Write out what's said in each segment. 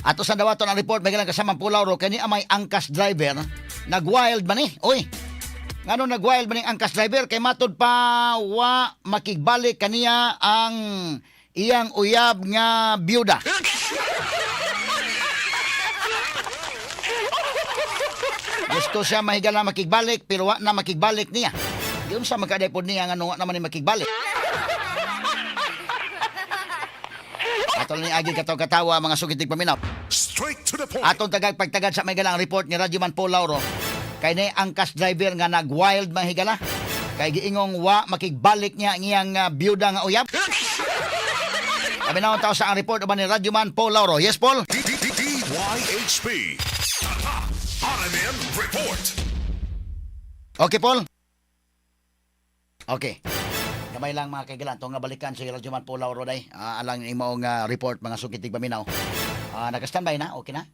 Ato sa dawaton ang report may kasamang pulaw ro kani amay angkas driver nagwild man ni. Oy. Ngano nagwild man ning angkas driver kay matud pa wa makigbalik kaniya ang iyang uyab nga byuda. Gusto siya mahigala makigbalik pero wa na makigbalik niya. Yun sa magkaday po niya nga wa naman ni makigbalik. Atol ni agi katawa mga sugitig paminaw. Straight to the point. Atong pagtagad sa may galang report ni Radyo Man Paul Lauro. Kay ni angkas driver nga nag-wild mahigala. Kay giingong wa makigbalik niya ang iyang byuda nga uyab. Kami na tao sa ang report uban ni Radyo Man Paul Lauro. Yes, Paul? DYHP. RMN Report. Okay, Paul? Okay. Gamay lang mga kaigalan. Itong nga balikan si Radyo Man Paul Lauro day. Alang imong report mga sukitig paminaw. Nag-standby na? Okay na?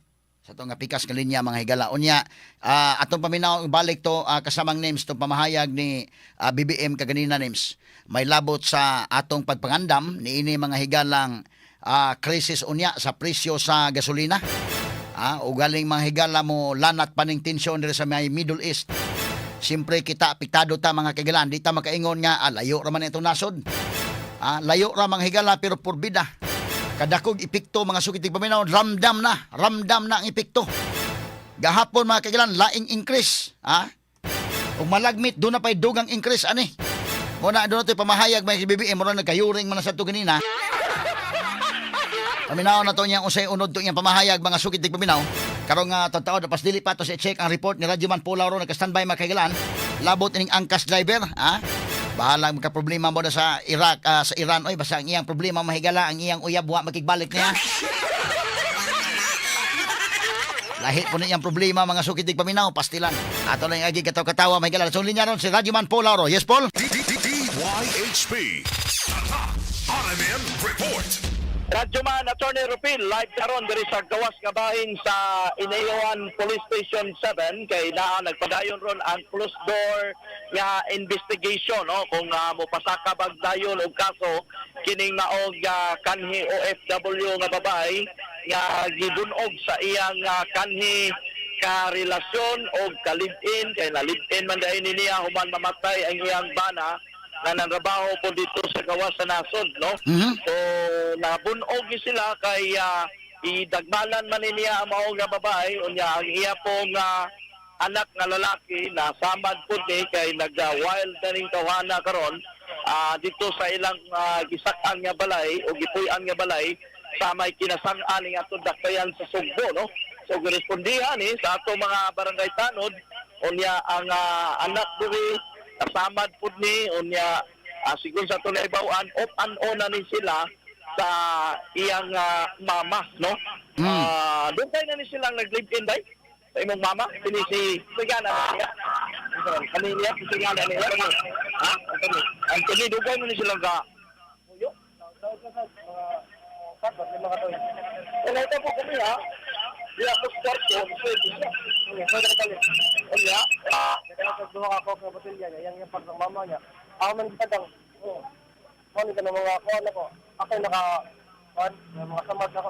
Sa itong nga pikas nga linya mga higala. Unya, atong paminaw balik to kasamang names itong pamahayag ni BBM kaganina names. May labot sa atong pagpangandam ni ini mga higalang krisis unya sa presyo sa gasolina. Ugaling mga higala mo lanat paning tensyon diri sa may Middle East. Siyempre kita apektado ta mga kaigalan. Di ta makaingon nga layo ra man itong nasod. Layo ra mga higala pero purbida. Kadakog epekto mga sukitig paminaw, ramdam na ang epekto. Gahapon mga kaigalan, laing increase. Kung malagmit, doon na pa'y dugang increase, ani. Muna, doon na ito'y pamahayag, may BBM, muna nagkayuring man na sa ito ganina. Paminaw na ito niyang usay unod ito niyang pamahayag, mga sukitig paminaw. Karong tataon, pas dili pa ito si check ang report ni Radyo Man Paul Lauro, nagka-standby mga kaigalan. Labot ining angkas driver, bahala magka-problema mo na sa Iraq, sa Iran. Oy, basta ang iyang problema mahigala, ang iyang uyab, wa makigbalik niya. Lahit po na iyang problema, mga sukitig paminaw, pastilan. Ato lang yung agi katawa, mahigala. So, linya ron si Radyo Man Paul Lauro. Yes, Paul? DYHP. RMN Report. Radyo Man, Attorney Rupil, live karon diri sa gawas nga bahin sa Inayawan Police Station 7 kay naa nagpadayon ron ang closed door nga investigation kung mopasaka bag dayon og kaso kining naog kanhi OFW nga babay nga gidunog sa iyang kanhi ka relasyon og kalibin kay na live-in man dahil niya human mamatay ang iyang bana na nanrabaho po dito sa gawas sa nasod, no? Mhm. So, nabunog sila kay idagmalan man niya ang mao nga babae unya ang iya pong anak nga lalaki na samad po ni kay nag-wild na ning tawana karon dito sa ilang gisak-an nga balay o gipuy-an nga balay sa may kinasan-an ning atong dakbayan sa Sugbo, no? So, girespondihan sa ato mga barangay tanod unya ang anak diri kasamad po ni unya siguro sa tunay bawaan off and on na ni sila sa iyang mama, no? Doon tayo na ni silang nag-live-in day sa imong mama kini si Sigana niya kanina si Sigana niya Anthony dugay mo ni silang ka yo wala ito po kami Dia ako start ko, Iya, kaya duha ka ko batilya niya, yang pag ng mama niya. Ako man kitang, ano ka na mga ako, ako mga samad ako.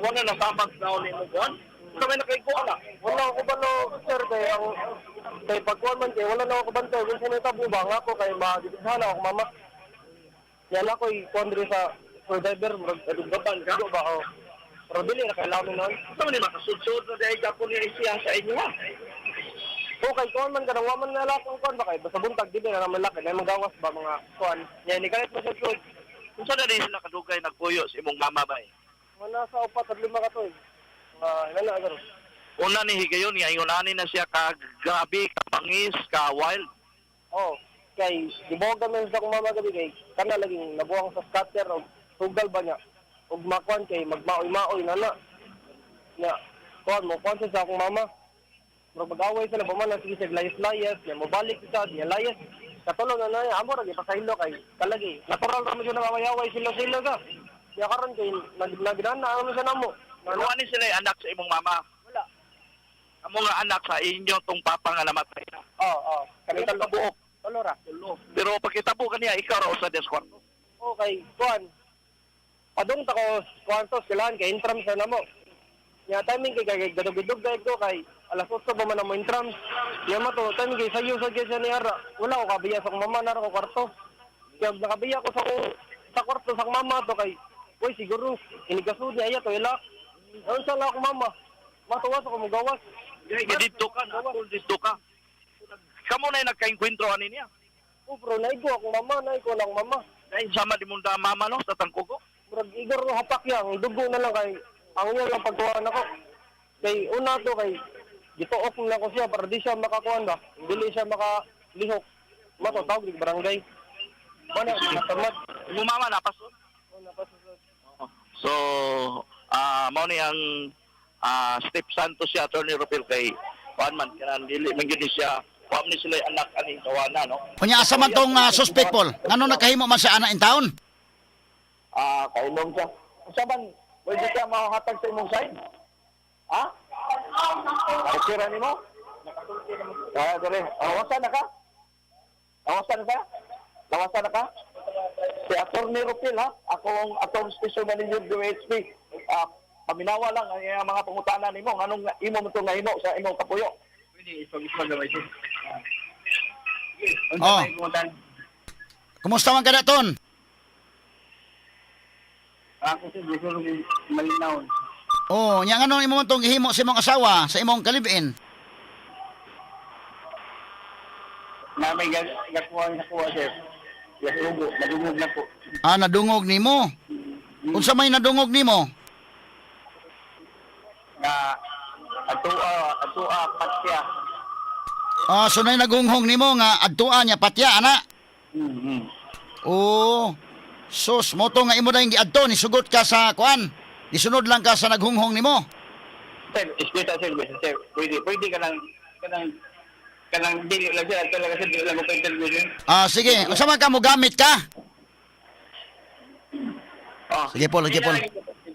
Wala na samad na ulit mo buwan? Kami nakaiguan na. Wala ako balo, sir, kay pagkuhan man kay, wala na ako bantay. Kung sino ito bubang ako, kay magigithan ako, mama. Yan ako, ikondri sa driver, magdugdaban ka. Ba ako? Pero dili na kailangan nun. Ito man yung makasudsud na dahil ka po niya siya sa inyo ha. Okay, kuhan man ka nang waman na lakang kuhan ba kayo? Basta buntag, dili na naman laki. Dahil magawas ba mga kuhan? Yan, ni kahit masudsud. Kung saan na rin sila kadugay nagpuyo sa imong mama ba eh? Wala sa 4 at 5 ka to eh. Ilan na agad. Una ni higayon, ngayon na siya kagabi, kapangis, ka-wild. Oo. Kay, dibuog naman sa kong mama gabi kay, kana laging nabuang sa scatter o tugal ba niya? Ug makuan kay magmaoy-maoy na. Nya, kuan mo kuan sa akong mama. Pero mag-away sila ba man na sige sig layas-layas, nya mobalik sa niya layas. Katulong na na amo ra gipasaylo kay kalagi. Natural ra mo siya nawaway silo-silo ka. Nya karon kay nagdinana ano siya namo. Ano ni sila anak sa imong mama? Wala. Amo nga anak sa inyo tong papa nga namatay na. Oo. Kanita ka buok. Tulora. Pero pagkitabo kaniya ikaw ra sa deskwarto. Okay, kuan. Padung ta ko kuan to silan kay intram sa namo. Nya timing kay gadog-gadog ko kay alas 8 pa man mo intrams. Nya mato timing kay sayo sa gyud ni ara. Wala ko kabiya sa akong mama na ko kwarto. Kaya nakabiya ko sa kwarto sa akong mama to kay oy siguro inigasud niya to ilak. Ano sa akong mama? Matuwas ako magawas. Dito ka, nakul dito ka. Kamo na nagkainkwentro ani niya. Oh, bro, naigo akong mama, naigo lang mama. Dahil sama di mo da mama no sa tangkugo. Bro, igor no hapak yang dugo na lang kay ang iya lang pagtuwan ako. Kay una to kay gituok na ko siya para di siya makakuan ba. Dili siya makalihok. Mato tawag di barangay. Mana natamad. Mo mama napason. Oh, napasusod. So, mao ni ang Step Santos si Attorney Rupil kay Juan man kanan dili man gyud siya pam ni sila anak ani kawana no. Unya asa man tong suspect Paul? Ngano nakahimo man siya ana in town? Kailong siya. Unsa man pwede ka mahatag sa imong side? Ha? Kira nimo? Dali. Awasan na ka? Awasan na ka? Awasan na ka? Si Attorney Rupil ha, akong atong special manager do HP. Paminawa lang ang iyang mga pangutana nimo nganong imo mo to nga himo sa imong kapuyo. Pwede isog-isog gamay siya. Oh. Kumusta man ka daton? Ako si gusto malinaw. Oh, nya ngano imo man tong gihimo sa imong asawa, sa imong kalibin? Na may gakuha sir. Yasugo, nadungog na po. Nadungog nimo. Unsa may nadungog nimo? Na ato patya. So nay nagunghong nimo nga adtuan niya patya ana. Oh. Sus, mo to nga imo dayong giadto ni sugot ka sa kuan. Disunod lang ka sa naghunghong nimo. Sir, ispita sir, sir. Pwede ka lang dili lang sir, talaga sir, dili lang ko pa-interview sir. Sige, unsa man ka mo gamit ka? Sige Paul, sige Paul.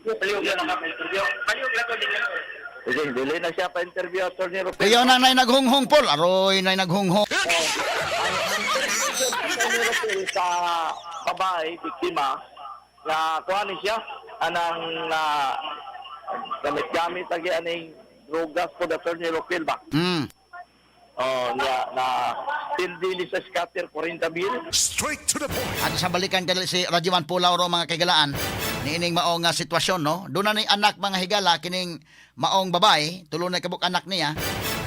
Paliw lang ako interview. Paliw lang ko din. Sige, dili na siya pa-interview Attorney Rupil. Kayo na nay naghunghong Paul, aroy nay naghunghong. Attorney Rupil sa babae, biktima, na kuhanin siya, anang gamit-gamit lagi aning drogas po Attorney Rupil ba? Na tindi ni sa scatter 40 bil. Straight to the point. At sa balikan kadali si Radyoman Pulaw ro mga kagalaan, niining maong sitwasyon no. Doon na ni anak mga higala kining maong babae, tulo na kabuk anak niya.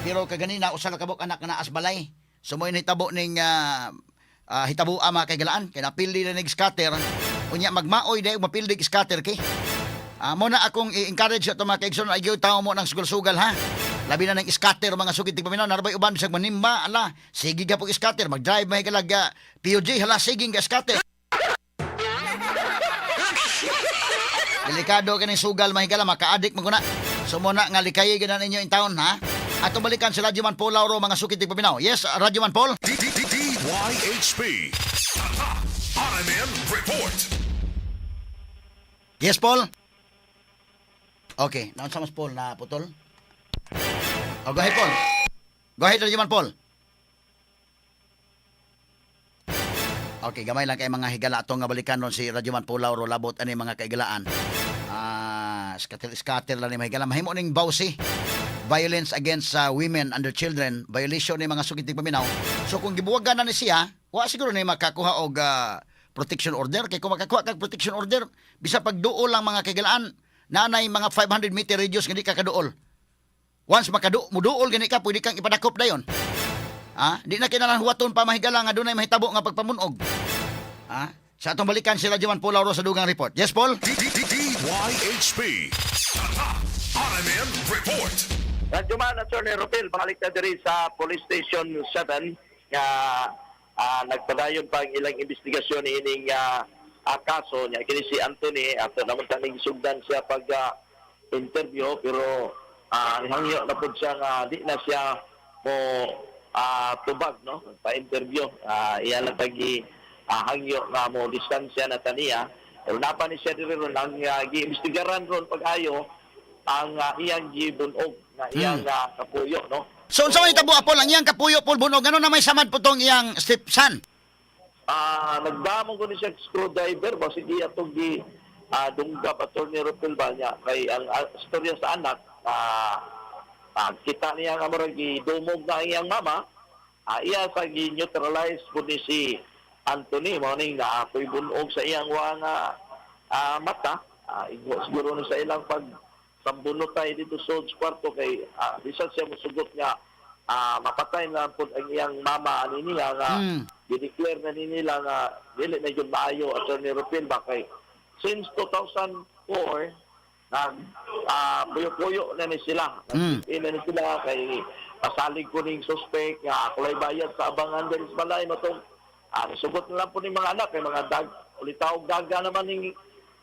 Pero kaganina usa na kabuk anak na asbalay. Sumoy hitabo ning hitabo mga kagalaan kay napildi na nig scatter. Unya magmaoy day mapildi scatter kay. Mo na akong i-encourage ato mga kaigsoon ay gyud tawo mo ng sugal-sugal ha. Labi na ng scatter mga sugid tigpaminaw narabay uban bisag manimba ala sige ga pog scatter mag-drive may kalaga POJ hala sige ga scatter. Delikado kani sugal mahigala maka-addict man kuna. Sumuna nga likay ganan ninyo in town ha. Ato balikan si Radyoman Paul Lauro mga sugid tigpaminaw. Yes, Radyoman Paul. DYHP. RMN Report. Yes, Paul. Okay, naon sa mas Paul na putol? Go ahead, Paul. Go ahead, Radyoman Paul. Okay, gamay lang kay mga higala atong nga balikan ron si Radyoman Paul Lauro labot ani mga kaigalaan. Scatter lang ni mga higala. Mahimo ning bawsi. Violence against women and their children. Violation ni mga sugid paminaw. So kung gibuwagan na ni siya, wa siguro ni makakuha og protection order. Kay kung makakuha kag protection order, bisa pagduol lang mga kaigalaan, nanay mga 500 meter radius nga di ka kaduol. Once muduol gani ka, pwede kang ipadakop dayon. Di na kinahanglan huwaton pa mahigala nga dunay mahitabo nga pagpamunog. Sa atong balikan si Radyoman Paul Lauro sa dugang report. Yes, Paul? DYHP. RMN Report. Radyoman Attorney Rupil, balik na diri sa Police Station 7 nga nagpadayon pa ang ilang investigasyon ining kaso niya. Kini si Anthony, after naman taning sugdan siya pag interview, pero hangyo na po siya nga di na siya mo tubag, no? Pa-interview. Iyan lang tagi hangyo nga mo distansya na taniya. Pero napa ni siya diri ron ang gi-investigaran ron pag-ayo ang iyang gibunog nga iyang kapuyo, no? So unsa may tabo Apol ang iyang kapuyo Paul bunog ano na may samad po tong iyang stepson? Nagdamong ko ni siya screwdriver ba sige atong gi dunggap Attorney Rupil ba niya kay ang storya sa anak kita niya nga murag idumog na iyang mama, iya sa gi-neutralize po ni si Anthony, mo ning naapoy bunog sa iyang nga mata. Siguro na sa ilang pag sambunot tayo dito sa kwarto kay bisan siya musugot nga mapatay na po ang iyang mama ani niya nga i-declare na nila nga dili na yun maayo Attorney Rupil ba kay since 2004 puyo-puyo na ni sila. Ina ni sila kay pasalig ko ning suspect nga akulay bayad sa abangan din sa balay matong sugot na lang po ni mga anak kay mga ulitaw daga naman ning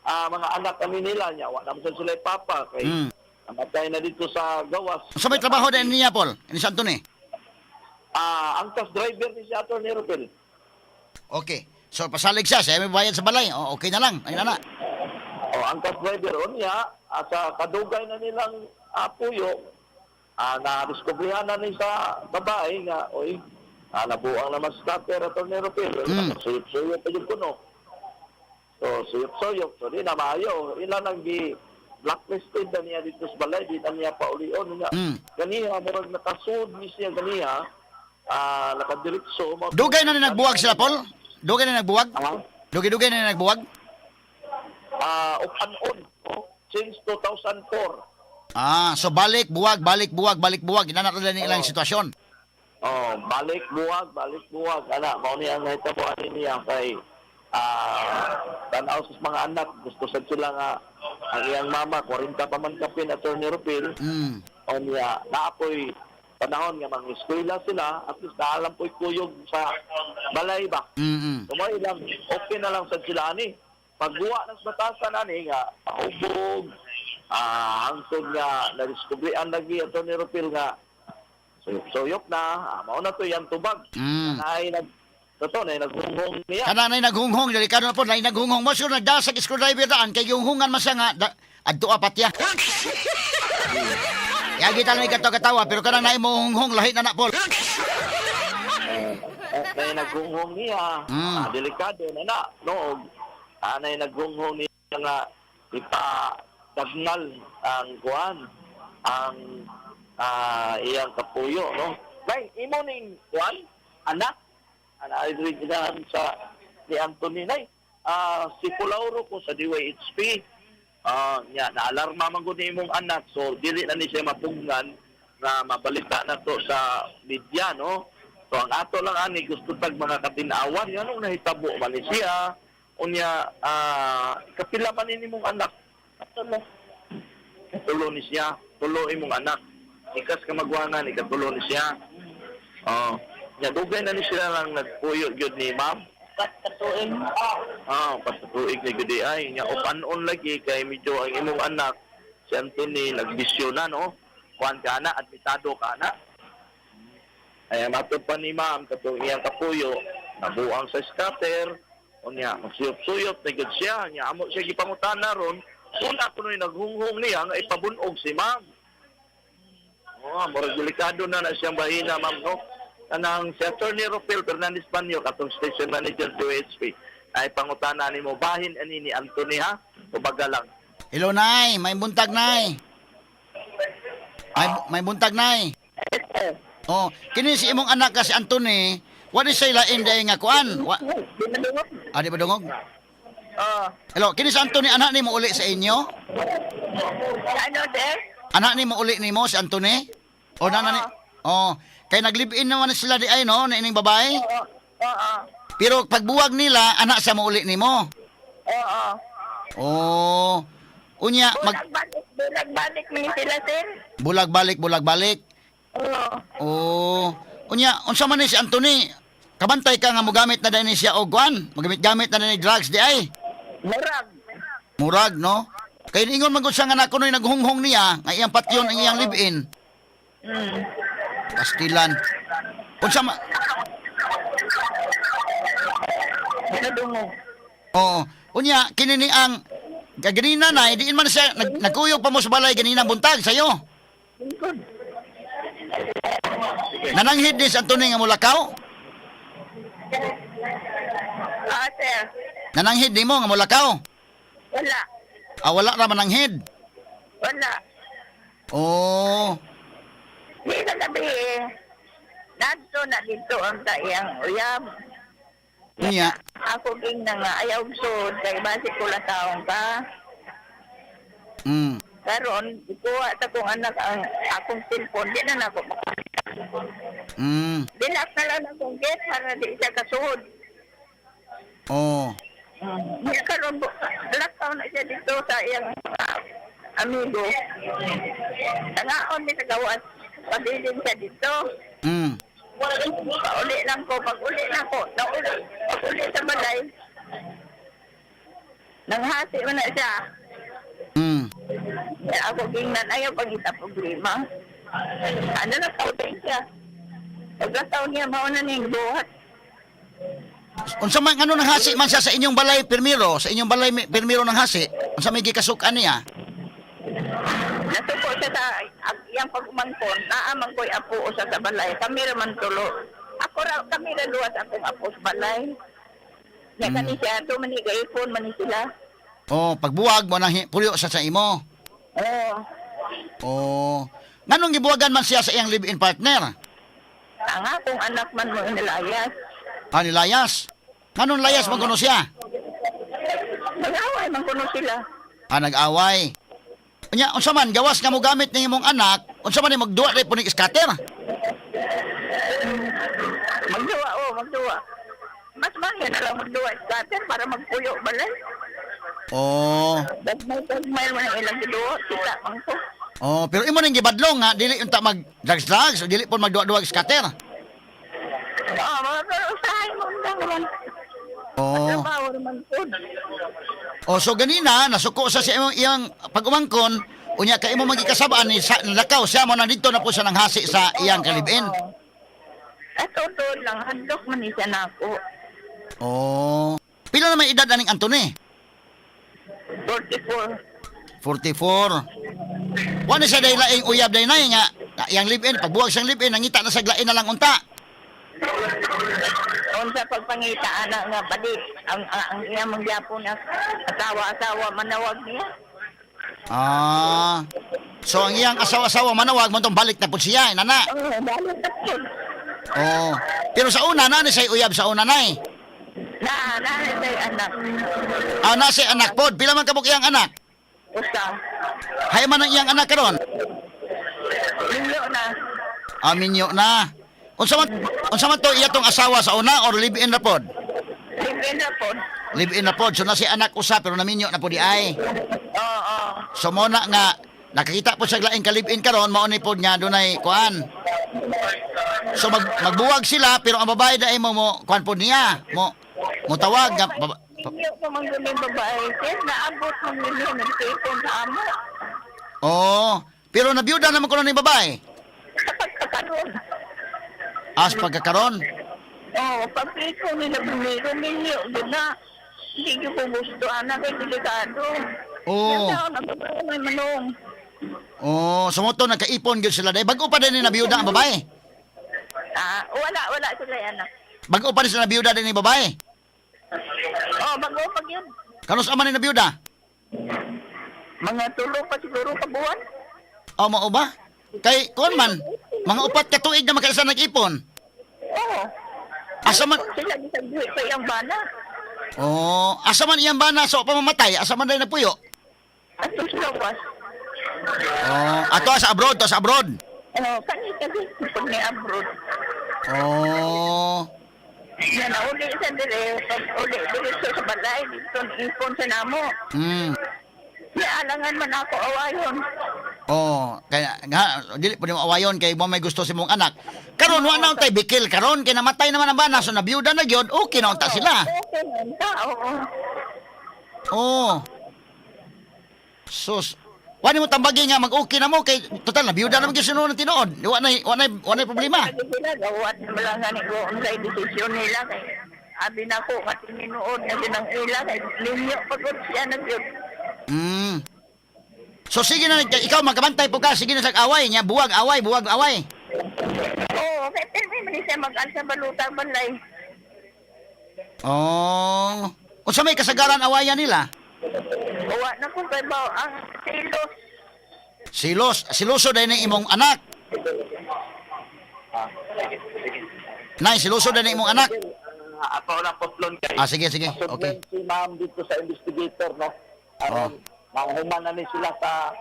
mga anak kami nila niya wala naman sila papa kay namatay na dito sa gawas. Sa may trabaho din niya, Paul? Ni Anthony? Ang tax driver ni si Attorney Rupil. Okay. So, pasalig siya. Siya may bayad sa balay. O, okay na lang. Ayun na. Ang tax driver o niya, sa kadugay na nilang puyo, na-discoveryhan na ni sa babae nga, nabuang naman sa starter Attorney Rupil. Suyop-suyop pa yung kuno. So, suyop-suyop. So, di na maayo. Ilan ang blacklisted na niya dito sa balay. Di na niya paulion. Ganiya, murag nakasud ni siya ganiya. Nakadiritso. Dugay na nagbuwag sila, Paul? Dugay na nagbuwag? Dugay na nagbuwag? Off and on. Since 2004. So balik, buwag. Inanak nila nilang sitwasyon. Balik, buwag. Mao niya ang nahitabuan niya kay tanaw sa mga anak. Gusto sa sila nga ang iyang mama, 40 pa man kapin, Attorney Rupil. O niya, naapoy panahon nga mga eskwela sila, at least naalam po'y kuyog sa balay ba. Tumoy lang, okay na lang sa sila ni. Pagguwa ng batasan ani nga, paubog, hangtod nga, na-discoveryan lagi Attorney Rupil nga, suyok na, mauna to yan tubag. Totoo na, naghunghong niya. Kana na naghunghong, delikado na po, na naghunghong mo, sure, nagdasag screwdriver daan, kay yung hungan masya nga, adto apat ya. Kaya kita na ikatawa, pero kanang na mo hunghong, lahit na Paul. Kaya naghunghong niya, delikado na noog. Anay naghunghong niya nga, ipadagnal ang kuhan, ang iyang kapuyo, no? Nay, imo ning kuhan, anak, idrigidahan sa ni Anthony Nay. Si Pulauro ko sa DYHP, naalarma man ko ni imong anak, so dili na ni siya mapunggan na mabalita na to sa media, no? So ang ato lang ani gusto tag mga katinawan, anong nahitabo man ni siya, unya kapila man ni imong anak. Tulo ni siya, tulo imong anak. Ikas ka magwanan, ikatulo ni siya. Dugay na ni sila lang nagpuyo gyud ni ma'am. Patuig. Patuig ni gudi ay nya opan-on lagi kay medyo ang imong anak si Anthony nagbisyo na no. Kuan ka na, admitado ka na. Ay matod pa ni ma'am katong iyang kapuyo nabuang sa scatter. Unya magsuyop-suyop na gyud siya nya amo siya gipangutana ron. Una kunoy naghunghong niya nga ipabunog si ma'am. Murag delikado na siyang bahina ma'am no. Anang si Attorney Rupil Fernandez Panyo katong station manager sa UHP ay pangutana nimo bahin ani ni Anthony ha o baga lang. Hello nay, may buntag nay. May buntag nay. Kini si imong anak ka si Anthony, what is say lain day nga kuan? Di ba dungog? Hello, kini si Anthony anak nimo uli sa inyo? Ano, sir? Anak nimo uli nimo si Anthony? O nana ni? Kay nag-live-in naman sila di ay no, na ining babae. Oo. Pero pagbuwag nila, anak sa mauli nimo. Oo. Unya Bulag-balik man sila, sir. bulag balik. Oo. Unya unsa man ni si Anthony? Kabantay ka nga mogamit na din siya og kuan, magamit na din drugs di ay. Murag no. Kay ingon man gud siya nga nakunoy naghunghong niya, nga iyang patyon ang iyang live-in. Pastilan. Unsa man? Nadungog. Unya kini ni ang ganina na diin man siya nagkuyog pa mo sa balay ganina buntag sayo. Nananghid ni si Anthony nga mulakaw? Sir. Nananghid ni mo nga mulakaw? Wala. Wala ra mananghid. Wala. Oh, Di sa gabi nadto na dito ang kayang uyab. unya. Ako ging na nga ayaw sud kay basi ko la taong ka. Mm. Karon ikuha ta kong anak ang akong cellphone di na nako. Mm. Dilak na lang akong gate para di siya kasuod. Oh. Niya karon lakaw na siya dito sa iyang amigo. Tangaon ni sa gawas. Padilin siya dito. Mm. Pauli lang ko, pag-uli na ko, pag-uli sa balay. Nanghati mo na siya. Mm. Kaya ako gingnan, ayaw pangita problema. Ano na taon siya? Pagkataon niya, mauna na yung buhat. Unsa man ano nang hasi man siya sa inyong balay permiro, sa inyong balay permiro ng hasi. Unsa may gikasukan niya? Nasuko siya sa iyang pag-umangkon, naamang ko'y apo sa balay. Kami raman tulo. Ako raw, kami ra luwas akong apo sa balay. Nga kani siya, tumaniga ipon, mani sila. Oh, pagbuwag mo nang puyo sa imo. Oo. Oh. Nganong gibuwagan man siya sa iyang live-in partner? Ang akong anak man mo inilayas. Ah, ni Layas. Nganong Layas man kuno siya? Mag-away man kuno sila. Ah, nag-away. Unya, unsa man gawas nga mo gamit ning imong anak, unsa man ni magduwa ri punig scatter? Magduwa. Mas mahal na lang magduwa scatter para magpuyo balay. Oh. Dagmay man ang ilang giduwa, kita man ko. Oh, pero imo ning gibadlong nga dili unta mag drugs, dili pon magduwa-duwa scatter. Mga pero usahay mo naman. Oh. Trabaho naman po. Oh, so ganina nasuko sa imong iyang pag-umangkon, unya kay imo magikasabaan ni lakaw siya mo na dito na po siya nang hasi sa iyang kalibin. At totoo lang, handok man ni siya nako. Oh. Pila na may edad aning Anthony? 44. 44. Wala siya dahil laing uyab dahil na nga iyang live-in, pagbuwag siyang live-in, nangita na sa glain na lang unta. Unsa pagpangita ana nga padi ang iyang mangyapon na asawa manawag niya. Ah. So ang iyang asawa-asawa manawag mo tong balik na pud siya, nana. Balik na po. Oh. Pero sa una na ni say uyab sa una nay. Na say anak. Ah, na say anak pod, pila man kabuk iyang anak? Usa. Hay man ang iyang anak karon? Linyo na. Aminyo na. Unsa man to iya tong asawa sa una or live-in na pod? Libre na po. Live-in na pod. So na si anak usa pero naminyo na po di ay. Oo. So mo na nga nakakita po sa laing ka live-in karon mao ni pod nga dunay kuan. So magbuwag sila pero ang babae dai mo kuan pod niya. Mo tawag nga Linyo pa man gani babae. Sis naabot man linyo nagtipon sa amo. Oh, pero nabiyuda naman ko ni babae. Sa pagkakaroon. As pagkakaron. Oo, pagpiko nila bumiro, milyo, na. Hindi ko gusto, anak, ay delikado. Oo. Yan daw, nagbabae may manong. Oh, sumoto nagkaipon gyud sila dai. Bago pa din ni nabiyuda ang babae. Wala sila yan, anak. Bago pa din sila nabiyuda din ni babae. Oo, bago pag yun. Kanos man ni nabiyuda? Mga tulo pa siguro ka buwan. Oh, mao ba? Kay kon man, mga upat ka tuig na makaisa nag-ipon. Oo. Asa man Sila gisagbuhi pa yung bana. Oh, asa man iyang bana so pamamatay, asa man dai napuyo. At sila was. Oh, ato sa abroad, to sa abroad. Kanita din, pag ni abroad. Oh. Yan, uli sa dire, pag uli dito sa balay, dito ipon sa namo. Alangan man ako awayon. Oh, kaya nga dili pa mo awayon kay mo may gusto si mong anak. Karon wa na untay bikil karon kay namatay naman ang bana so nabiyuda na gyud. Okay na unta sila. Okay man ta, oo. Oh. Sus. Wa ni mo tambagi nga mag-okay na mo kay total nabiyuda naman gyud sunod ng tinuod. Wa na problema. Lagi sila, gawat na malangan ni ko ang sa desisyon nila kay abi na ko katininuod na sinang ila kay linyo pagod siya nagyud. So sige na ikaw magkabantay po ka sige na sa away nya buwag away. Oo, kay pero man siya mag-alsa baluta balay. Oh. Unsa may kasagaran awayan nila? Wa na ko kay ba ang silos. Siluso din ang imong anak. Nay, siluso din ang imong anak. Ako na potlon kay. Sige. Okay. Submit si ma'am dito sa investigator, no? Aron mahuman na ni sila sa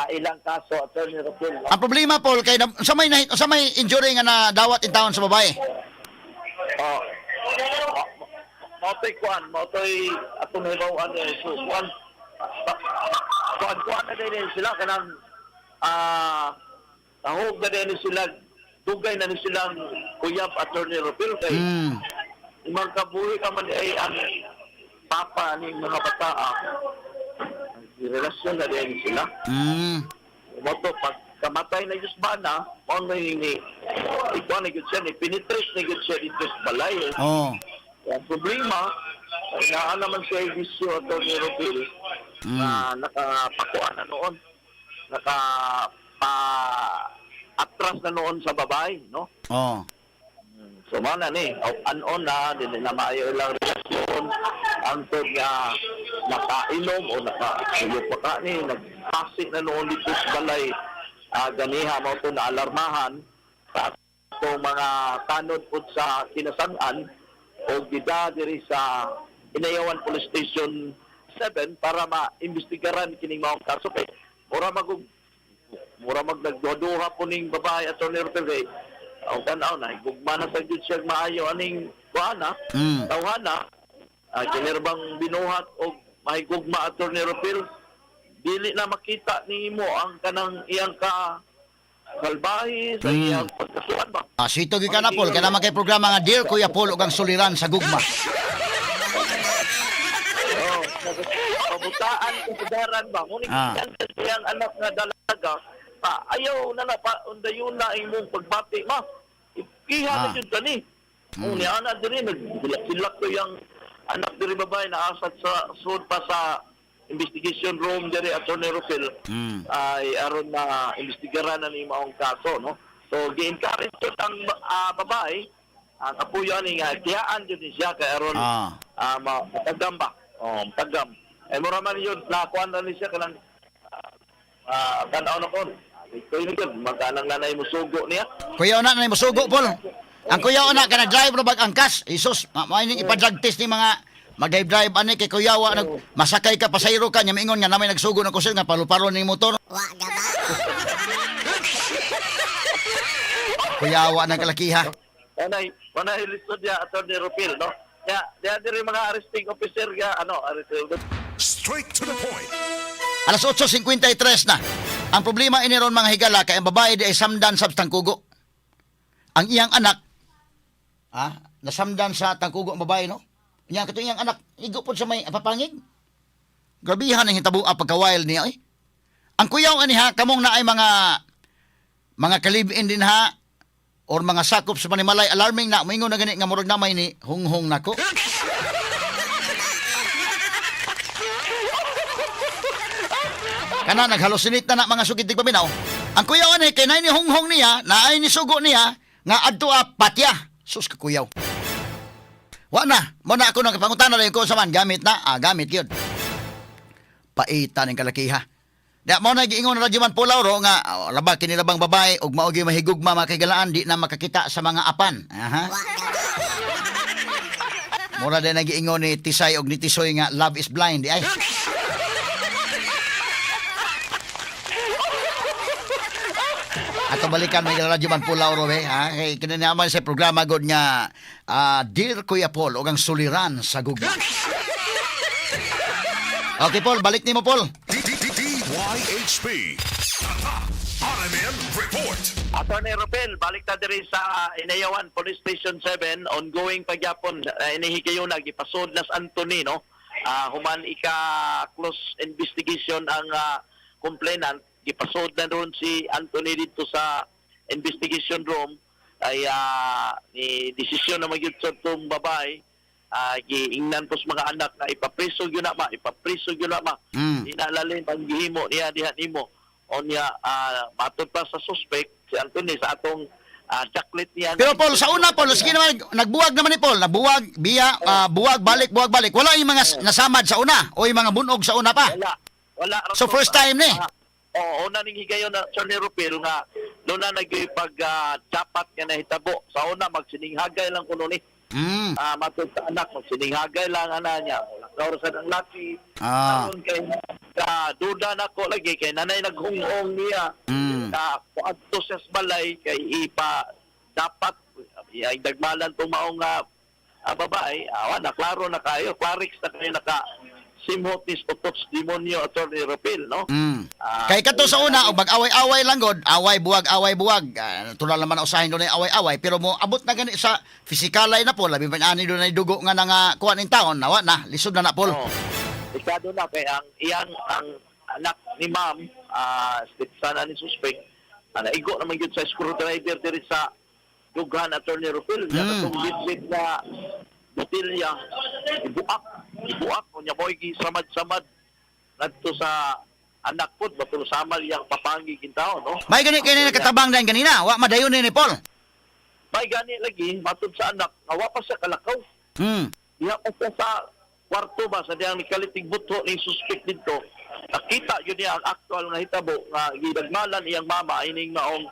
ilang kaso, Attorney Rafael. No? Ang problema, Paul, kay sa may injury nga na dawat in taon sa babae. Motoy atong hibawan so kuan na din sila kanang tahog na din sila dugay na ni silang kuyab Attorney Rafael kay imang kabuhi ka man ay ang papa ni mga bata relasyon na din sila moto pag kamatay na Diyos ba na mo ni ikaw na siya ni penetrate na siya dito sa balay ang problema na naman sa edisyo Attorney Rafael na nakapakuan na noon atras na noon sa babae no so mana ni anon na din na maayo lang relasyon ang tod nga nakainom o nakasuyok pa ka ni nagpasi na noon dito sa balay ganiha mo ito na alarmahan sa itong mga tanod po sa kinasan-an o gida diri sa Inayawan Police Station 7 para maimbestigaran kining mga kaso kay mura nagduduha po ning babae Attorney Rafael ang tanaw na gugma na sa jud siya maayo aning kuana tawhana kinerbang binuhat og mahigugma Attorney Rafael dili na makita nimo ang kanang iyang salbahe sa iyang pagkasuan ba Sito gi ka na, Paul, kaya naman kay programa nga Dear Kuya Paul ug ang suliran sa gugma. pabutaan kasadaran ba ngunit ang anak nga dalaga ayaw na undayon na imong pagbati ma ikiha na jud kani unya ana diri nagsilak ko yang anak diri babae na asat sa sud pa sa investigation room diri Attorney Rafael ay aron na investigaran na ni maong kaso no so gi-encourage jud ang babae kapuyo ni nga tiyaan jud siya kay aron matagam ba matagam mura man yun nakuan na ni siya kanang tanaw na kon ito yun magkanang nanay mo sugo niya Kuya una na mo sugo, Paul. Ang kuya una ka nag-drive ro bag angkas. Isus, maining ipa-drug test ni mga mag-drive ani kay kuya wa nag masakay ka pasayro ka nya mingon nga namay nagsugo na kusir nga palu-paro ning motor. Kuya wa nang kalakiha. Panay lisod ya Attorney Rafael no ya diri mga arresting officer ga Straight to the point. Alas 8:53 na. Ang problema iniron mga higala kay ang babae di ay samdan sa tangkugo. Ang iyang anak nasamdan sa tangkugo ang babae no. Nya kato iyang anak igo pod sa may papangig. Grabihan ang hitabo pagka-wild niya eh. Ang kuyaw aniha kamong na ay mga kalibin din ha or mga sakop sa panimalay alarming na moingon na gani nga murag namay ni hunghong nako. Kana naghalusinit na mga sugitig paminaw. Ang kuyaw ani kay nay ni hunghong niya, naay ni sugo niya nga adto patya. Sus ka kuyaw. Wa na, mo na ako nang pangutana rin ko sa man gamit na, gamit yun. Paita ning kalakiha. Di mo na giingon radyo man pulaw ro nga laba kinilabang babae ug mao gi mahigugma makagigalaan di na makakita sa mga apan. Mura din nagiingon ni Tisay og ni Tisoy nga love is blind di ay. Ato balikan may radyo man pulaw ro kay kinanaman sa programa god nga Dear Kuya Paul og ang suliran sa gugma. Okay Paul, balik nimo Paul. DYHP RMN Report. Attorney Rafael, balik ta diri sa Inayawan Police Station 7 ongoing pagyapon inihigayon na gipasod Las Anthony no. Human close investigation ang complainant gipasod na doon si Anthony dito sa investigation room ay ni desisyon na magyud sa tong babae giingnan pos mga anak na ipapriso gyud na ma inalalin ang gihimo niya diha nimo onya matod pa sa suspect si Anthony sa atong chocolate niya. Pero Paul, sa una Paul, sige naman nagbuwag naman ni Paul, nabuwag biya buwag balik. Wala yung mga nasamad sa una o yung mga bunog sa una pa. Wala. So first time ni. una ning higayon na Attorney Rupil nga doon na nagpag-dapat nga nahitabo. Sa una, magsininghagay lang kuno ni. Matod sa anak, magsininghagay lang ana niya. Lakaw sa ng laki. Karon kay duda na ko lagi kay nanay naghungong niya. Na adto sa balay kay ipa dapat ay dagmalan tong maong babae. Na klaro na kayo. Clarix na kayo simhot ni Spotox Demonyo Attorney Rupil, no? Kay kato sa una, og mag-away-away lang god, away buwag. Natural naman usahin doon ay away-away, pero mo abot na gani sa physikalay na po, labi pa ani doon ay dugo nga nga kuan in taon, nawa na, lisod na pol. Ikado na kay ang anak ni ma'am, sana ni suspect, naigo naman yun sa screwdriver diri sa dughan Attorney Rupil. Yan atong bitbit na botilya, ibuak o niya mo'y samad-samad ngadto sa anak po, batul samal yang papangi kintaon, no? May gani kay nakatabang dan ganina, wa madayon ni Paul. May gani lagi, matod sa anak, awa pa siya kalakaw. Diya pa siya sa kwarto ba, sa diyang nikalitig buto ni suspect dito. Nakita yun niya ang actual nga hitabo, nga gidagmalan iyang mama, ining maong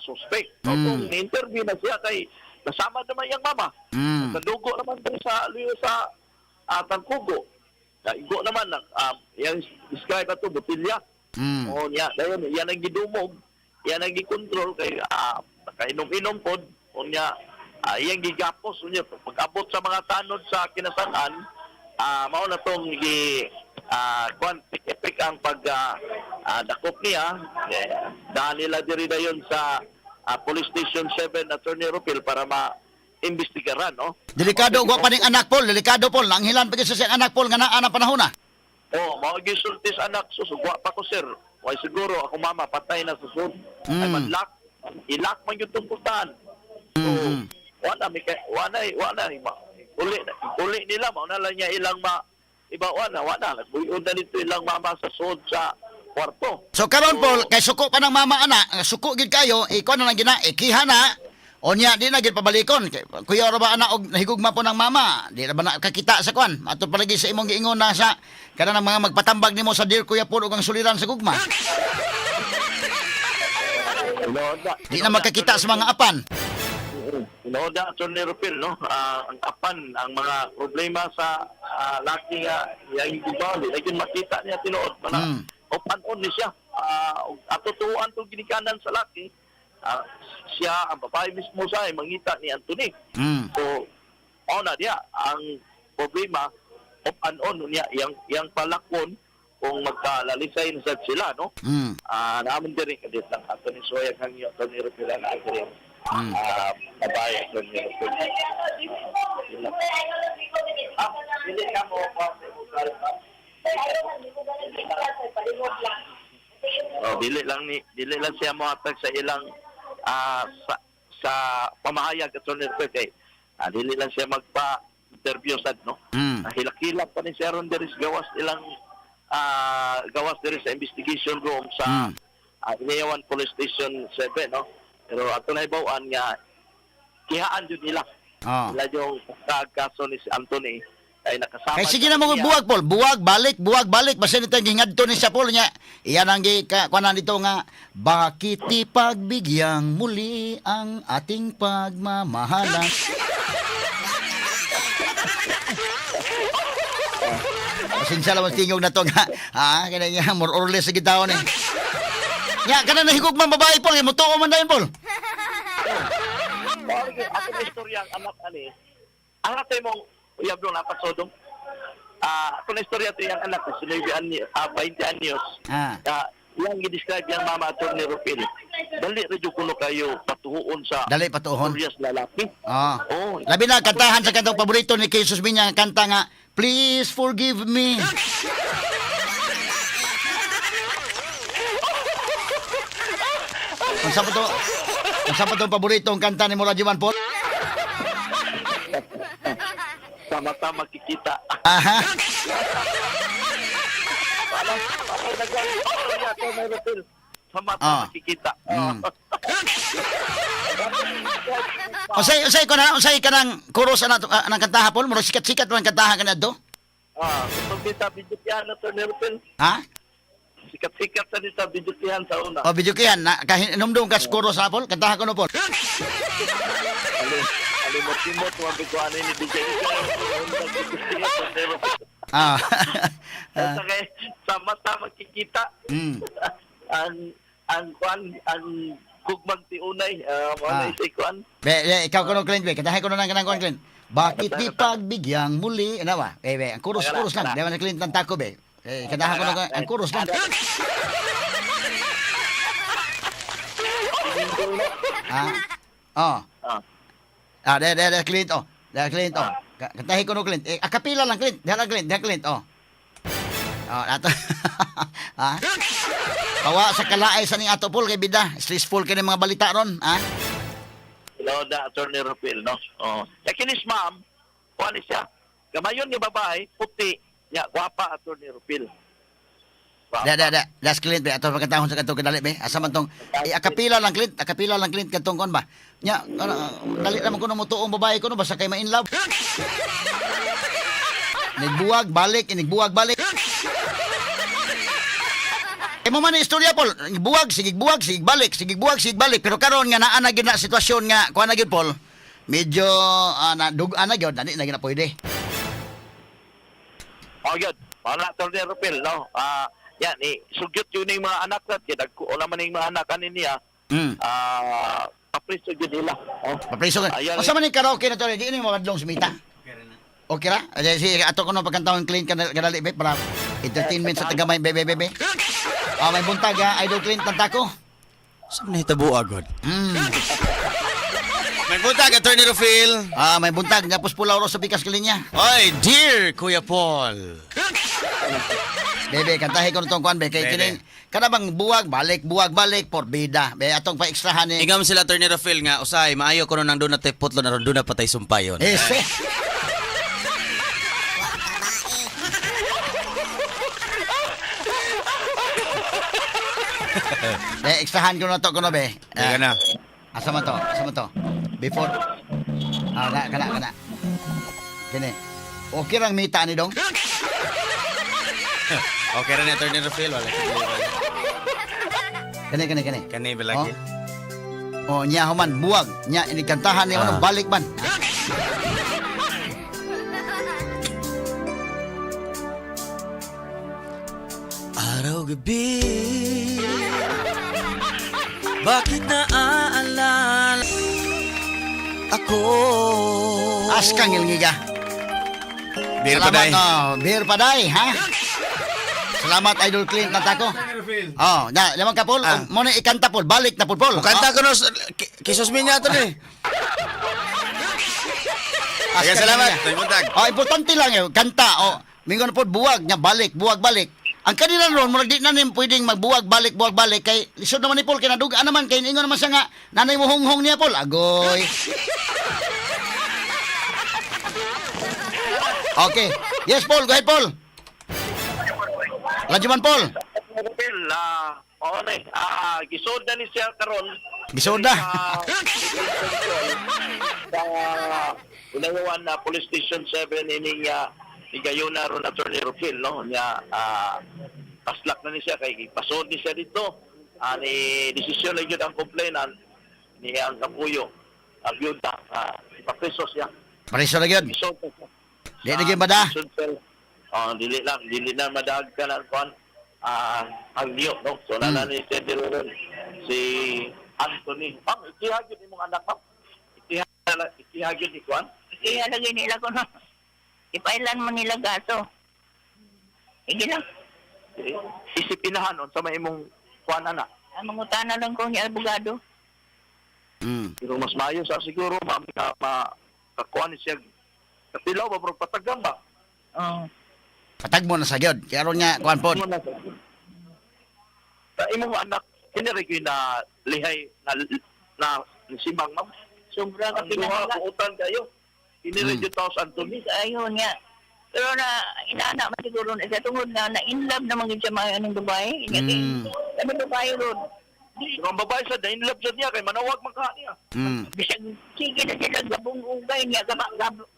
suspect. So, kung interview na siya kay kasama naman iyang mama. Nadugo naman din sa tangkugo. Igo naman yang describe ato botilya. O niya, dayon yan ang gidumog, yan ang gikontrol kay nakainom-inom pod. O niya, iyang gigapos niya pag-abot sa mga tanod sa kinasan-an, mao na tong epik ang pag dakop niya. Dahil nila diri dayon sa Police Station 7 Attorney Rupil para imbestigaran, no? Delikado wa pa ning anak Paul, delikado Paul, nanghilan pa sa siyang anak Paul nga naa na panahon na. Gisultis anak, susugwa pa ko sir. Why siguro ako mama patay na susud. Ay madlock, ilak man yung tungkutan. So, wala uli nila mo na lang niya ilang ibawan na wala nagbuyon na dito ilang mama sa sud sa kwarto. So karon Paul, kay suko pa ng mama ana, suko gid kayo, ikaw na lang gina, ikiha na. Onya di na gid pabalikon. Kuya ra ba ana og nahigugma po ng mama? Di ra ba nakakita sa kwan? Ato palagi sa imong giingon na sa kana ng mga magpatambag nimo sa dear Kuya Paul ug ang suliran sa gugma. Di na makakita sa mga apan. Inoda Attorney Rupil, no? Ang apan, ang mga problema sa laki nga yang gibali, lagi makita niya tinuod man. Opan-on ni siya. Atutuan to ginikanan sa laki. Siya, ang babae mismo sa mangita ni Anthony. So, na dia, ang problema, off-and-on niya, yang palakon, kung magkalalisay na sila, no? Naman din rin, kadit lang, Anthony Soya, kang yung Anthony Rupila na rin. Babae, Anthony Rupila. Hindi ka mo, dili lang siya mohatag sa ilang sa pamahayag at Attorney Rupil kay dili lang siya magpa-interview sad, no? Hilak-hilak pa ni siya ron diri sa gawas diri sa investigation room sa Inayawan Police Station 7, no? Pero ato na ibawan nga kihaan jud nila. Nila yung kaso ni si Anthony ay nakasama. Kay sige na mo buwag Paul, buwag balik basin ito hingadto ni sa Paul nya. Iyan ang kuanan dito nga bakit ipagbigyang muli ang ating pagmamahalan. Pasensya lang tingog na to nga. Kaya nga more or less sa gitaon eh. Nya kana nahigog man babae Paul, mo tuo man dayon Paul. Ako na istorya ang anak ani. Ang atay mong uyabdong apat sodom. Ako na istorya ito yung anak ko, 20 anyos. Yang i-describe yung mama Attorney Rupil. Dali radyo kuno kayo patuhuon sa Curious lalaki. Labi na kantahan sa kantong paborito ni Jesus Minya ang kanta nga Please Forgive Me. Ang sapa to paborito ang kanta ni Morajiman Paul. Sama-sama makikita. Sama-sama makikita. Usay ka ng chorus ng kantaha Paul, mura sikat-sikat man kantaha ka na do. Kung kita video piano to Nerpel. sikat-sikat sa dito bidutihan sa una. O, video kihan, na, kahit inumdum ka skoro sa Paul, kantahan ko no, Paul. Alimot-limot, mga biguan ni DJ. Ah. Sa kay sa mata makikita Mm. ang gugmang ti unay mo si kuan. Be, ikaw ko no, Clint, be, kantahan ko no ng kanang kuan, Clint. Bakit di pagbigyang muli? Ano ba? Be, ang chorus lang. Di ba na Clint ng tako, be? Kantahan ko no, ang chorus lang. Ah. Oh. De, Clint, oh. Clint, oh. Kantahin ko no, Clint. Akapila lang, Clint. Diha Clint, oh. Oh, ato. Ha? Kawa sa kalaay sa ning ato, Paul, kay bida. Stressful kay mga balita ron, ha? Hello, da Attorney Rupil, no? Oh. Sa kinis ma'am, kuan ni siya. Gamayon ni babae, puti. Ya, gwapa Attorney Rupil. Das Clint, be. Ato pagkatahon sa katong kadali, be. Asa man tong akapila lang, Clint, katong kon ba? Nya, dali naman ko no mutuong babae ko no basta kay ma-in love. Nigbuwag balik. Mo man ang istorya, Paul. Buwag, sige balik. Pero karon nga naa na gyud na sitwasyon nga kuha na gyud, Paul. Medyo nadug-an na gyud, dali na gyud na pwede. Oh, yun. Wala Attorney Rupil, no? Yan, sugyot yun yung mga anak natin. Wala man yung mga anak kanin niya. Papriso yun nila. Oh. Papriso ka. Ayan, Asa man yung karaoke na to? Di mo madlong sumita. Okay ra? Si ato ko no pagkantahon Clint kadali, be, para entertainment sa tagamay, be. May buntag, Idol Clint ng tako. Saan na hitabo agad? May buntag, Attorney Rufil. May buntag, tapos pulaw ro sa pikas kalinya. Oy, dear Kuya Paul. Bebe, kantahin ko nitong kuan, be. Kay Bebe. kining, kada bang buwag, balik, porbida. Be, atong pa-ekstrahan ni... Ingam sila, Attorney Rufil, nga, usay, maayo ko nang doon na tayo putlo na doon na patay sumpayon. Ese. Ekstrahan ko na to, kuno, be. Teka na. Asa man to? Before... kana. Kini. Okay rang mita ni dong? Okay rin, Attorney Rufil. Wala Kani. Kani balagi. Oh, nya human buwag. Nya inikantahan ni ano balik man. Araw gabi, bakit naaalala ako? Askang ilngiga. Beer pa day. Beer paday, ha? Salamat, Idol Clint na tako. Oh, lamang ka, Paul. Mo na ikanta, Paul. Balik na, Paul. Kanta ko no, kisos min niya ito ni. Kaya salamat. Tayo buntag. Oh, importante lang yun. Kanta, oh. Mingon po, buwag niya, balik. Ang kanila ron, murag di na rin pwedeng magbuwag, balik. Kay, lisod naman ni Paul, kinadugaan naman. Kaya ingon naman siya nga, nanay mo hong niya, Paul. Agoy. Okay. Yes, Paul. Go ahead, Paul. Radyoman, Paul. Rupil, gisod na ni siya karon. Gisod na. Sa Unawan na Police Station 7 ining igayuna ron Attorney Rufil, no? Nya paslak na ni siya kay pasod ni siya dito. Ni desisyon na yun ang complainant ni ang kapuyo. Ang yuta, ipapreso siya. Pareso na yun. Gisod na siya. Di na gyud mada. Dili na madag ka na kuan ang niyo, no? So na ni si Anthony. Itihagid ni mong anak pa. Itihagid ni kuan. Kaya lagi nila ko no. Ipailan mo nila gaso. Sige lang. Isipinahan on sa may imong kuan anak. Ang mangutana lang ko ni abogado. Pero mas maayo sa siguro makakuan siya. Kapilaw ba bro patagang ba? Patag mo na sa gyud. Kaya ron nga, kuan pod. Sa imong anak, kinirigay na lihay na simang ma'am. Sobra ka Ang duha pinangala. kuutan kayo. Kinirigay taos Anthony. Ayun nga. Pero na inaanak man siguro na siya tungod nga na in love naman yun siya mga anong babae. Ano babae ron? Pero ang babae sa in love siya niya kay manawag man ka niya. Bisag sige na sila gabong ugay niya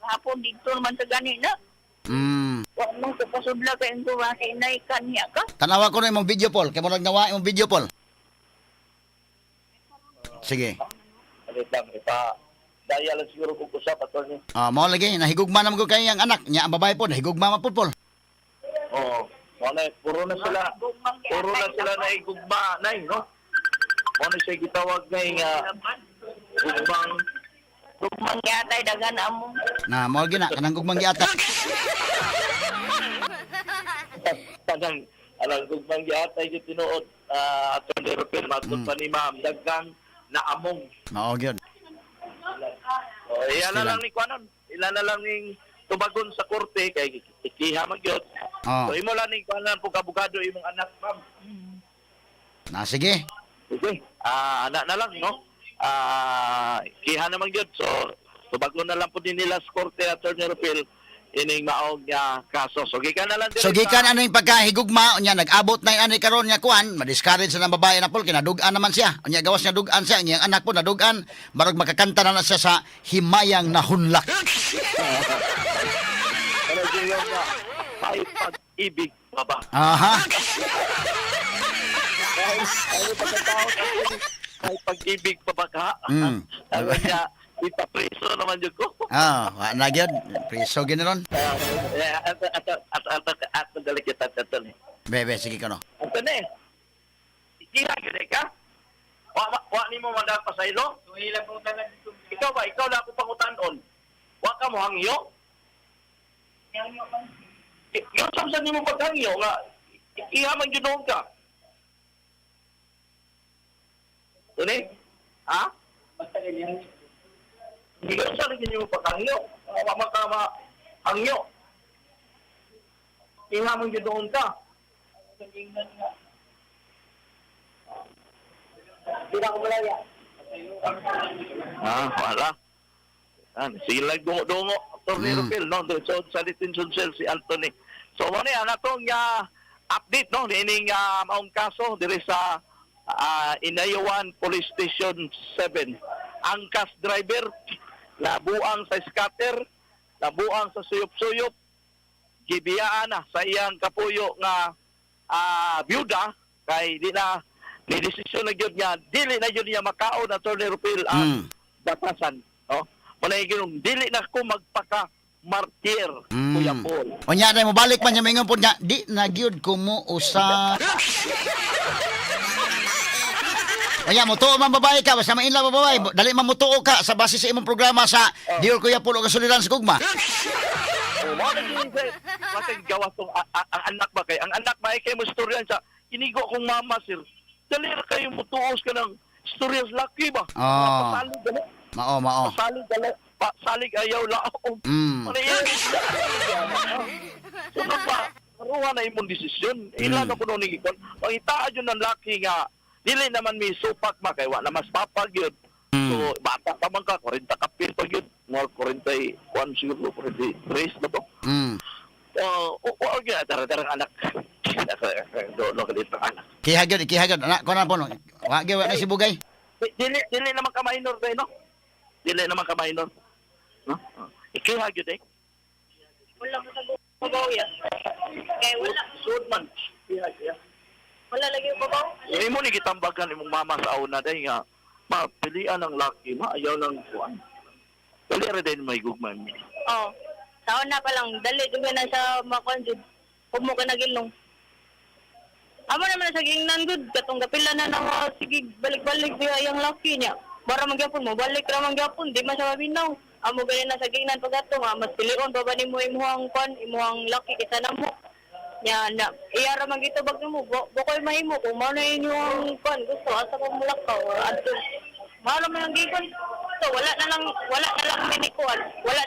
hapon dito naman sa gani na. Wa man ko pasudla kay ang buwaki na kanya ka. Tanawa ko na imong video Paul, kay mo nagnawa imong video Paul. Sige. Alit lang, daya lang siguro kung usap at ni. Mao lagi nahigugma na mo kay ang anak niya ang babae po nahigugma man po Paul. Oo. Wala, puro na sila na igugma, nay, no? Ano siya gitawag na yung gugmang. Gugmang yatay dagan amo. Na mao lagi na kanang gugmang giata. Tanang, alang gugmang yatay yung tinuod. Atong Europel, matod pa ni ma'am, dagang na among. Mao gyud. Ilan na lang ni Kwanon. Ilan na lang ni tubagon sa korte kay ikiha magyot. So imo lang ni Kwanon pug abogado imong anak, ma'am. Na sige. Okay. Anak na lang, no? Ikiha na magyot. So tubagon na lang po din nila sa korte at Europel ining maog nga kaso. So gikan na lang diri. So gikan ano yung pagkahigugma unya nag-abot na yung ani karon nga kuan, ma-discourage sa nang babae na Paul kinadugan naman siya. Unya gawas niya dugan siya, unya ang anak po nadugan, barog makakanta na siya sa himayang nahunlak. Ano yung nga may pag-ibig pa ba? Aha. May pag-ibig pa ba ka? Ano niya, ipapreso naman yun ko. Wa na gyud. Priso ginaron. At madali kita tatol. Bebe sige ka no. Ito na eh. Ikiha gini ka? Wa ni mo madal pa sa ilo? Ikaw ba? Ikaw na ako pangutanon. Wa ka mo hangyo? Yung samsan ni mo paghangyo nga, ikiha man yun ka. Ito na eh. Ha? Hindi ka sa rin mo paghangyo. Wa makama hangyo. Ikiha man yun ka. Wala. Sila dungo-dungo. Tornero Phil, no? So, sa detention cell si Anthony. So, ano yan, atong update, no? Nining maong kaso, diri sa Inayawan Police Station 7. Ang cast driver, nabuang sa scatter, nabuang sa suyop-suyop, gibiyaan na sa iyang kapuyo nga byuda, kay di na ni desisyon na gyud niya dili na gyud niya makaon na Tornero Phil ang batasan, no? Manay gyud dili na ko magpaka martir Kuya Paul. Unya na mo balik man niya mingon po niya, di na gyud ko mo usa. Unya mo tuo man babae ka, basta mainlaw babae, dali man mo tuo ka sa base sa imong programa sa Dior Kuya Paul o Kasuliran sa Gugma. Mo na gyud kasi gawas tong ang anak ba kay ang anak ba kay mo storyan sa inigo kong mama sir. Dali ra kayo mo tuos ka ng storyas laki ba? Pasalig dali. Mao. Pasalig dali. Pasalig ayaw laom. Maniyan. Ano ba? Maruha na imong desisyon. Ilan na kuno ni ikon. Pangitaan yun ng laki nga dili naman may supak ba kay wa na mas papag yun. So bata pa man ka 40 kapil pa yun. More 41 siguro 43 na to. Huwag yun, darang anak. Doon ka dito anak. Kihagod. Anak ko na po, no? Huwag yun, na si Bugay. Dili naman ka minor tayo, no? Dili naman ka minor. No? Ikihagod eh. Wala mo sa babaw yan. Kaya wala. Suod man. Ikihagod. Wala lagi yung babaw. Hindi mo ni kitambagan imong mama sa una dahil nga, mapilian ng laki, maayaw ng kuwan. Dali rin din may gugman. Oo. Taon na pa lang, dali duga na sa makonjud. Huwag mo ka nagilong. Amo naman na sa gingnan good, katong gapila na na sige balik-balik diya yung laki niya. Bara magyapon mo, balik ra magyapon, di man siya mabinaw. Amo ganin na sa gingnan pagato nga, mas pilion pa ba ni mo imuhang kwan, imuhang laki kisa na mo. Nya na, iyara man gitubag mo, bukoy mahimo kung mao na inyong kwan, gusto asa ko mulakaw or adto. Mao man ang gikon. So wala na lang minikuan. Wala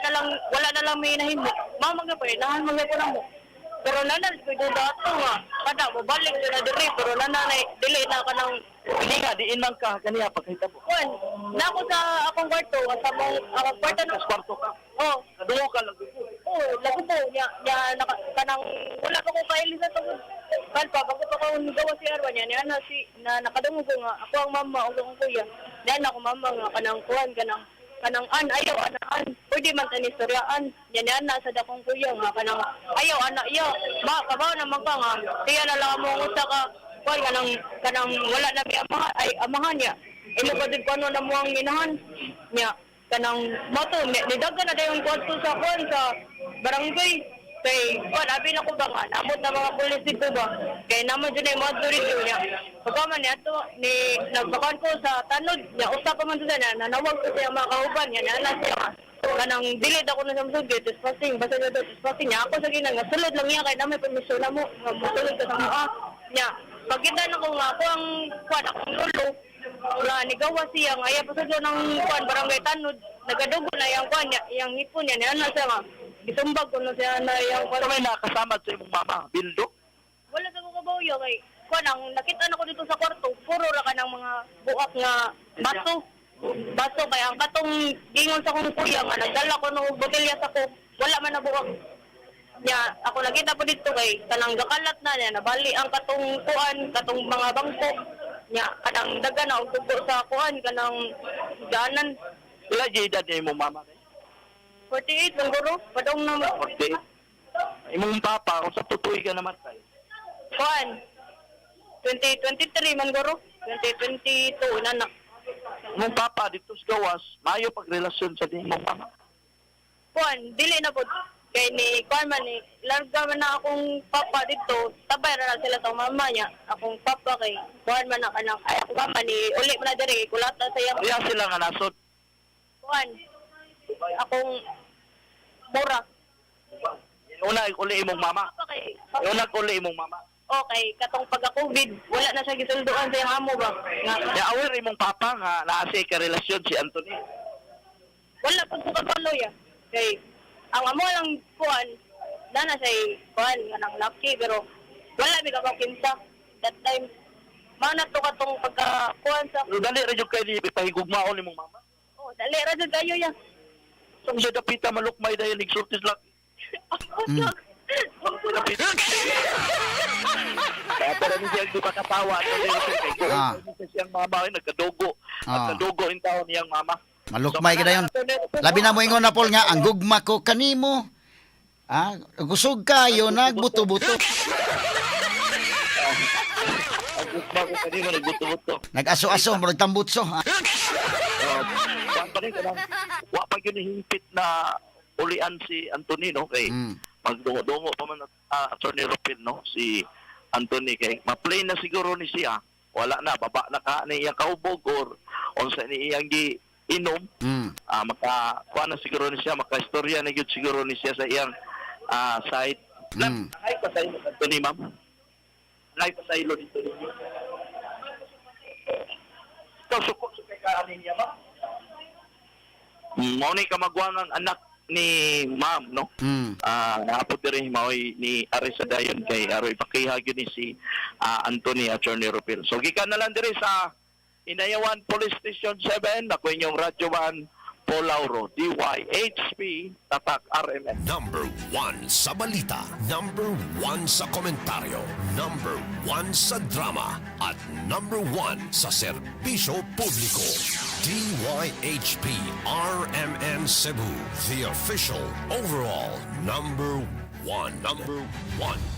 na lang may nahimo. Mao magapay, nahan magapon mo. Pero nanan ko dato nga. Kada mo balik na diri pero nanan dili na ka nang Hindi nga, diin lang ka kaniya pagkita mo. kwan. Na ako sa akong kwarto, sa akong kwarto Sa kwarto ka. Oh, Duho ka lang. lago po nya kanang wala pa ko kaili sa tungod. Kan pa bago pa ko gawa si Arwa niya na nakadungog nga ako ang mama ug ang kuya. Dahil ako mama nga kanang kuan kanang kanang ayaw anaan pwede man tani istoryaan yan na sa dakong kuya nga kanang ayaw anak iya ba kabaw naman ka nga tiya na lang mo usa ka kuy kanang wala na mi amahan niya ilo ba din kuno na mo ang inahan niya kanang moto nidagan na dayon kwarto sa kuan sa barangay kay kuan abi na ko ba nga namot na mga pulis dito ba kay naman dyan ay mga dito niya pagkaman niya to ni nagbakan ko sa tanod niya usa pa man sa na nanawag ko siya mga kauban niya na siya kanang dilid ako na sa musugit trespassing basta na trespassing niya ako sa ginang nga sulod lang niya kay naman permisyon na mo sulod ka sa mga niya pagkita na ko nga ako ang kuan akong lolo wala ni gawa siya nga iya pa sa ng kuan barangay tanod nagadugo na yang kuan niya yang hipon niya na siya nga isumbag ko na siya na yung Ano may nakasama sa imong mama? Bildo? wala sa kukabawyo kay kuanang nakita na ko dito sa kwarto puro ra ka ng mga buak nga baso kay ang katong gingon sa kong kuya nga nagdala ko ng botelya sa ko wala man na buak nya ako nakita po dito kay kanang gakalat na niya nabali ang katong kuan katong mga bangko nya kanang daga na og tubo sa kuan kanang ganan Wala di edad ni imong mama? 48 man guro padong na Okay. Imong papa, kung sa tutoy ka namatay. kuan 2023 man guro 2022 na Imong papa, dito sa gawas, mayo pagrelasyon sa imong mama. kuan dili na pod kay ni kuan man ni larga man na akong papa dito tabay ra na sila sa mama niya akong papa kay kuan man na kanang ay akong mama ni uli man na diri kulata sa iyang Kaya sila nga nasod. kuan akong mura Una, uli imong mama. papa kay Una, uli imong mama. okay katong pagka-COVID wala na siya gisulduan sa iyang amo ba nga Kaya aware imong papa nga naasay ka relasyon si Anthony. wala pud ko kapaloy kay ang amo lang kuan na say kuan nga nang lucky pero wala mi kakinsa that time mana to katong pagka kuan sa Pero dali rin yung kayo ni pahigugmaon imong mama. oh dali ra jud kayo ya Kung siya dapita malukmay dahil nagsultis lang. Kaya para niya siya di makatawa. Ah. Kasi siyang mama ay nagkadugo. Ah. Nagkadugo yung taon niyang mama. Malukmay ka dayon. Labi na mo ingon na Paul nga ang gugma ko kanimo. Ah, gusog kayo nagbuto-buto. Ang gugma ko kanina nagbuto-buto. Nag-aso-aso murag tambutso. Ah. Saan pa rin ka lang. Wa pa yun himpit na ulian si Anthony, no? Kay magdungo-dungo pa man Attorney Rupil, no? Si Anthony kay ma-play na siguro ni siya. Wala na, baba na ka ni iyang kaubog or onsa ni iyang gi inom. Makakuha na siguro ni siya, maka-istorya na yun siguro ni siya sa iyang side. Nakay pa sa ilo, Anthony, ma'am? Nakay pa sa ilo dito ninyo? Ikaw, suko kay kaanin niya, ma'am? Mao ni kamagwangang anak ni ma'am, no? Naapod rin maoy ni Arisa Dayon kay aroy pakihag yun ni si Anthony Attorney Rupil. So gikan na lang diri sa Inayawan Police Station 7 ako inyong radyo man Paul Lauro, DYHP, Tatak RMN. Number 1 sa balita, number 1 sa komentaryo, number 1 sa drama, at number 1 sa serbisyo publiko. DYHP RMN Cebu, the official overall number 1. Number 1.